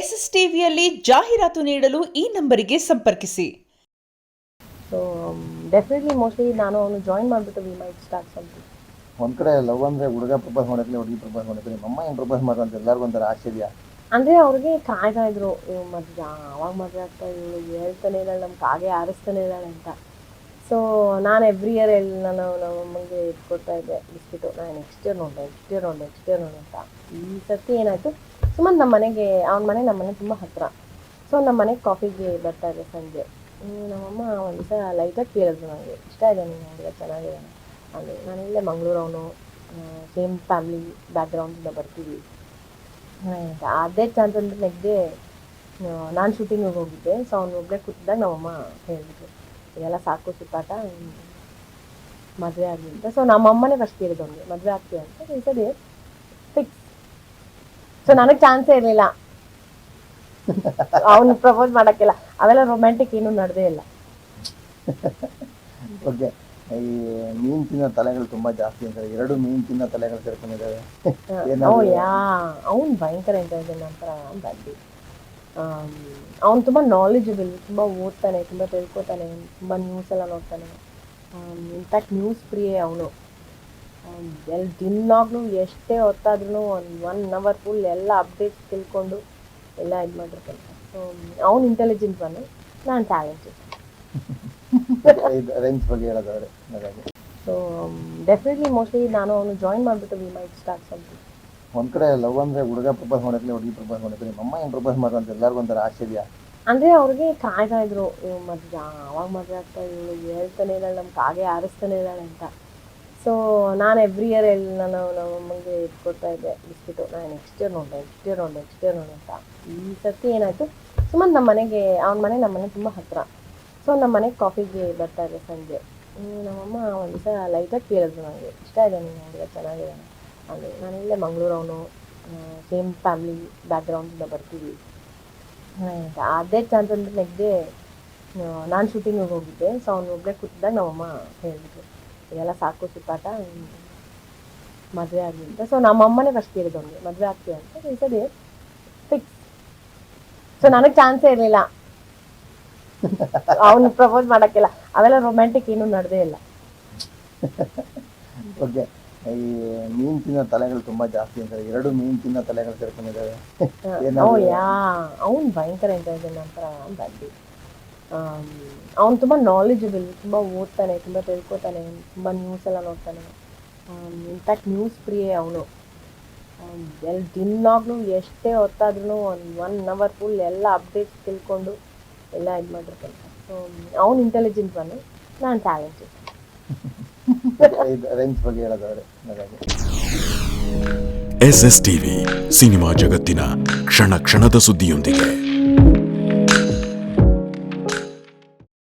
S S ಟಿವಿಯಲ್ಲಿ ಜಾಹೀರಾತು ನೀಡಲು ಈ ನಂಬರಿಗೆ ಸಂಪರ್ಕಿಸಿ. ಸೊ ಡೆಫಿನೆಟ್ಲಿ ಮೋಸ್ಟ್ಲಿ ನಾನು ಅವನು ಜಾಯಿನ್ ಮಾಡಿಬಿಟ್ಟು ವಿ ಮೈಟ್ ಸ್ಟಾರ್ಟ್ ಸಮಥಿಂಗ್. ಒಂದು ಕಡೆ ಲವ್ ಅಂದರೆ ಹುಡುಗ ಪ್ರಪೋಸ್ ಮಾಡೋಕ್ಕೆ ಹುಡುಗಿ ಪ್ರಪೋಸ್ ಮಾಡೋಕ್ಕೆ ನಿಮ್ಮ ಅಮ್ಮ ಏನು ಪ್ರಪೋಸ್ ಮಾಡೋ ಅಂತ ಎಲ್ಲರಿಗೂ ಒಂಥರ ಆಶ್ಚರ್ಯ. ಅಂದರೆ ಅವ್ರಿಗೆ ಕಾಯ್ತಾ ಇದ್ರು, ಇವ್ ಮದುವೆ ಆವಾಗ ಮದುವೆ ಆಗ್ತಾ ಇವಳು ಹೇಳ್ತಾನೆ ಇದ್ದಾಳೆ, ನಮ್ಮ ಕಾಗೆ ಆರಿಸ್ತಾನೆ ಇದ್ದಾಳೆ ಅಂತ. ಸೊ ನಾನು ಎವ್ರಿ ಇಯರ್ ನಾನು ನಮ್ಮ ಅಮ್ಮಂಗೆ ಇಟ್ಕೊಡ್ತಾ ಇದ್ದೆ ಬಿಸ್ಕಿಟು, ನಾನು ನೆಕ್ಸ್ಟ್ ಇಯರ್ ನೋಡು ಅಂತ. ಈ ಸರ್ತಿ ಏನಾಯಿತು, ಸುಮ್ಮನೆ ನಮ್ಮ ಮನೆಗೆ ಅವ್ನ ಮನೆ ನಮ್ಮ ಮನೆ ತುಂಬ ಹತ್ತಿರ. ಸೊ ನಮ್ಮ ಮನೆಗೆ ಕಾಫಿಗೆ ಬರ್ತಾ ಇದೆ ಸಂಜೆ. ನಮ್ಮಮ್ಮ ಒಂದು ದಿವಸ ಲೈಟಾಗಿ ಕೇಳಿದ್ರು, ನನಗೆ ಇಷ್ಟ ಇದೆ ನೀನು ಹುಡುಗ ಚೆನ್ನಾಗಿದೆ ಅಂದರೆ. ನಾನು ಇಲ್ಲೇ ಮಂಗಳೂರು, ಅವನು ಸೇಮ್ ಫ್ಯಾಮಿಲಿ ಬ್ಯಾಕ್ಗ್ರೌಂಡಿಂದ ಬರ್ತೀವಿ ಅದೇ ಚಾನ್ಸ್ ಅಂದರೆ ನೆಕ್ಸ್ಟ್ ಡೇ ನಾನು ಶೂಟಿಂಗಿಗೆ ಹೋಗಿದ್ದೆ. ಸೊ ಅವ್ನು ಒಬ್ಬರೇ ಕೂತಿದ್ದಾಗ ನಮ್ಮಮ್ಮ ಹೇಳಿದ್ರು, ಇದೆಲ್ಲ ಸಾಕು ಸುತ್ತಾಟ, ಮದುವೆ ಆಗಲಿ ಅಂತ. ಸೊ ನಮ್ಮಮ್ಮನೇ ಫಸ್ಟ್ ಕೇಳಿದ್ದು ಅವನಿಗೆ ಮದುವೆ ಆಗ್ತೀವಿ ಅಂತ. ಈ ಸರಿ ಫಿಕ್ಸ್. ಸೊ ನನಗೆ ಚಾನ್ಸೇ ಇರಲಿಲ್ಲ ಅವ್ನು ಪ್ರಪೋಸ್ ಮಾಡೋಕ್ಕೆಲ್ಲ. ಅವೆಲ್ಲ ರೊಮ್ಯಾಂಟಿಕ್ ಏನೂ ನಡೆದೇ ಇಲ್ಲ. ಓಕೆ, ಈ ಮೀನು ತಿನ್ನೋ ತಲೆಗಳು ತುಂಬ ಜಾಸ್ತಿ ಅಂತಾರೆ. 2 ಮೀನು ತಿನ್ನೋ ತಲೆಗಳು ಸೇರ್ಕೊಂಡಿದ್ದಾವೆ. ಅವ್ನು ಭಯಂಕರ ಇಂಟೆಲಿಜೆಂಟ್ ಅಂತಾರ ಬಂದು. ಅವ್ನು ತುಂಬ ನಾಲೆಜಬಲ್, ತುಂಬ ಓದ್ತಾನೆ, ತುಂಬ ತಿಳ್ಕೊತಾನೆ, ತುಂಬ ನ್ಯೂಸ್ ಎಲ್ಲ ನೋಡ್ತಾನೆ. ಇನ್ಫ್ಯಾಕ್ಟ್ ನ್ಯೂಸ್ ಪ್ರಿಯೇ ಅವನು. ದಿನಾಗ್ಲೂ ಎಷ್ಟೇ ಹೊತ್ತಾದ್ರೂ ಒನ್ ಅವರ್ ಫುಲ್ ಎಲ್ಲ ಅಪ್ಡೇಟ್ಸ್ ತಿಳ್ಕೊಂಡು ಎಲ್ಲ ಇದು ಮಾಡಿರ್ತಾನೆ. ಸೊ ಅವ್ನು ಇಂಟೆಲಿಜೆಂಟ್ ಬನ್ನು, ನಾನು ಟ್ಯಾಲೆಂಟೆಡ್. ರೇಂಜ್ ಬಗ್ಗೆ ಹೇಳೋದಾದ್ರೆ ಹಾಗಾಗಿ ಸೊ ಡೆಫಿನೆಟ್ಲಿ ಮೋಸ್ಟ್ಲಿ ನಾನು ಅವನು ಜಾಯಿನ್ ಮಾಡಿಬಿಟ್ಟು ವಿ ಮೈಟ್ ಸ್ಟಾರ್ಟ್ ಸಮಥಿಂಗ್. ಒಂದು ಕಡೆ ಲವ್ ಅಂದರೆ ಹುಡುಗ ಪ್ರಪೋಸ್ ಮಾಡೋಕ್ಕೆ ಹುಡುಗಿ ಪ್ರಪೋಸ್ ಮಾಡೋಕ್ಕೆ ನಿಮ್ಮ ಅಮ್ಮ ಏನು ಪ್ರಪೋಸ್ ಮಾಡೋ ಅಂತ ಎಲ್ಲರಿಗೂ ಒಂಥರ ಆಶ್ಚರ್ಯ. ಅಂದರೆ ಅವ್ರಿಗೆ ಕಾಯ್ತಾ ಇದ್ರು, ಇವ್ ಮದುವೆ ಆವಾಗ ಮದುವೆ ಆಗ್ತಾ ಇವಳು ಹೇಳ್ತಾನೆ ಇದ್ದಾಳೆ, ನಮ್ಮ ಕಾಗೆ ಆರಿಸ್ತಾನೆ ಇದ್ದಾಳೆ ಅಂತ. ಸೊ ನಾನು ಎವ್ರಿ ಇಯರ್ ನಾನು ನಮ್ಮ ಅಮ್ಮಂಗೆ ಇಟ್ಕೊಡ್ತಾ ಇದ್ದೆ ಬಿಸ್ಕಿಟು, ನಾನು ನೆಕ್ಸ್ಟ್ ಇಯರ್ ನೋಡು ಅಂತ. ಈ ಸರ್ತಿ ಏನಾಯಿತು, ಸುಮ್ಮನೆ ನಮ್ಮ ಮನೆಗೆ ಅವ್ನ ಮನೆ ನಮ್ಮ ಮನೆ ತುಂಬ ಹತ್ತಿರ. ಸೊ ನಮ್ಮ ಮನೆಗೆ ಕಾಫಿಗೆ ಬರ್ತಾ ಇದೆ ಸಂಜೆ. ನಮ್ಮಮ್ಮ ಒಂದು ದಿವಸ ಲೈಟಾಗಿ ಕೇಳಿದ್ರು, ನನಗೆ ಇಷ್ಟ ಇದೆ ನೀನು ಹುಡುಗ ಚೆನ್ನಾಗಿದೆ ಅಂದರೆ. ನಾನು ಇಲ್ಲೇ ಮಂಗಳೂರು, ಅವನು ಸೇಮ್ ಫ್ಯಾಮಿಲಿ ಬ್ಯಾಕ್ಗ್ರೌಂಡಿಂದ ಬರ್ತೀವಿ ಅದೇ ಚಾನ್ಸ್ ಅಂದರೆ ನೆಕ್ಸ್ಟ್ ಡೇ ನಾನು ಶೂಟಿಂಗಿಗೆ ಹೋಗಿದ್ದೆ. ಸೊ ಅವ್ನು ಒಬ್ಬರೇ ಕೂತಿದ್ದಾಗ ನಮ್ಮಮ್ಮ ಹೇಳಿದ್ರು, ಇದೆಲ್ಲ ಸಾಕು ಸುತ್ತಾಟ, ಮದುವೆ ಆಗಲಿ ಅಂತ. ಸೊ ನಮ್ಮಮ್ಮನೇ ಫಸ್ಟ್ ಕೇಳಿದ್ದು ಅವನಿಗೆ ಮದುವೆ ಆಗ್ತೀವಿ ಅಂತ. ಈ ಸರಿ ಫಿಕ್ಸ್. ಸೊ ನನಗೆ ಚಾನ್ಸೇ ಇರಲಿಲ್ಲ ಅವ್ನು ಪ್ರಪೋಸ್ ಮಾಡೋಕ್ಕೆಲ್ಲ. ಅವೆಲ್ಲ ರೊಮ್ಯಾಂಟಿಕ್ ಏನೂ ನಡೆದೇ ಇಲ್ಲ. ಓಕೆ, ಈ ಮೀನು ತಿನ್ನೋ ತಲೆಗಳು ತುಂಬ ಜಾಸ್ತಿ ಅಂತಾರೆ. 2 ಮೀನು ತಿನ್ನೋ ತಲೆಗಳು ಸೇರ್ಕೊಂಡಿದ್ದಾವೆ. ಅವ್ನು ಭಯಂಕರ ಇಂಟೆಲಿಜೆಂಟ್ ಅಂತಾರ ಬಂದು. ಅವ್ನು ತುಂಬ ನಾಲೆಜಬಲ್, ತುಂಬ ಓದ್ತಾನೆ, ತುಂಬ ತಿಳ್ಕೊತಾನೆ, ತುಂಬ ನ್ಯೂಸ್ ಎಲ್ಲ ನೋಡ್ತಾನೆ. ಇನ್ಫ್ಯಾಕ್ಟ್ ನ್ಯೂಸ್ ಪ್ರಿಯೇ ಅವನು. ದಿನಾಗ್ಲೂ ಎಷ್ಟೇ ಹೊತ್ತಾದ್ರೂ ಒನ್ ಅವರ್ ಫುಲ್ ಎಲ್ಲ ಅಪ್ಡೇಟ್ಸ್ ತಿಳ್ಕೊಂಡು ಎಲ್ಲ ಇದು ಮಾಡಿರ್ತಾನೆ. ಸೊ ಅವ್ನು ಇಂಟೆಲಿಜೆಂಟ್ ಬನ್ನು, ನಾನು ಟ್ಯಾಲೆಂಟೆಡ್. ರೇಂಜ್ ಬಗ್ಗೆ ಹೇಳೋದಾದ್ರೆ ಹಾಗಾಗಿ ಎಸ್ಎಸ್ ಟಿವಿ ಸಿನಿಮಾ ಜಗತ್ತಿನ ಕ್ಷಣ ಕ್ಷಣದ ಸುದ್ದಿಯೊಂದಿಗೆ.